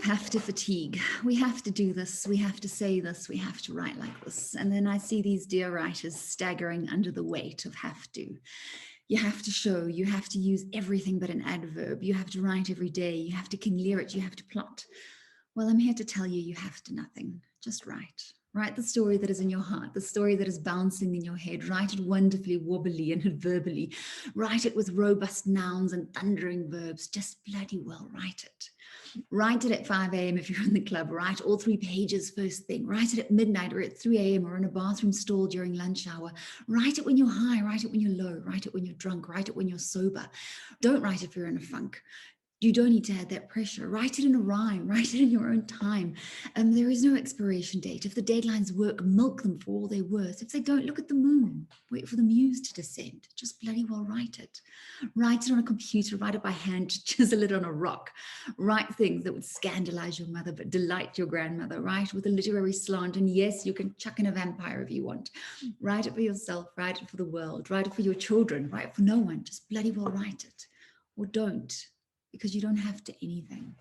have to fatigue. We have to do this. We have to say this. We have to write like this. And then I see these dear writers staggering under the weight of have to. You have to show, you have to use everything but an adverb. You have to write every day. You have to King Lear it. You have to plot. Well, I'm here to tell you, you have to nothing. Just write. Write the story that is in your heart, the story that is bouncing in your head. Write it wonderfully, wobbly and verbally. Write it with robust nouns and thundering verbs. Just bloody well write it. Write it at 5 a.m. if you're in the club. Write all 3 pages first thing. Write it at midnight or at 3 a.m. or in a bathroom stall during lunch hour. Write it when you're high. Write it when you're low. Write it when you're drunk. Write it when you're sober. Don't write if you're in a funk. You don't need to add that pressure. Write it in a rhyme. Write it in your own time. There is no expiration date. If the deadlines work, milk them for all they're worth. If they don't, look at the moon. Wait for the muse to descend. Just bloody well write it. Write it on a computer. Write it by hand. Chisel it on a rock. Write things that would scandalize your mother but delight your grandmother. Write with a literary slant. And yes, you can chuck in a vampire if you want. Write it for yourself. Write it for the world. Write it for your children. Write it for no one. Just bloody well write it. Or don't. Because you don't have to anything.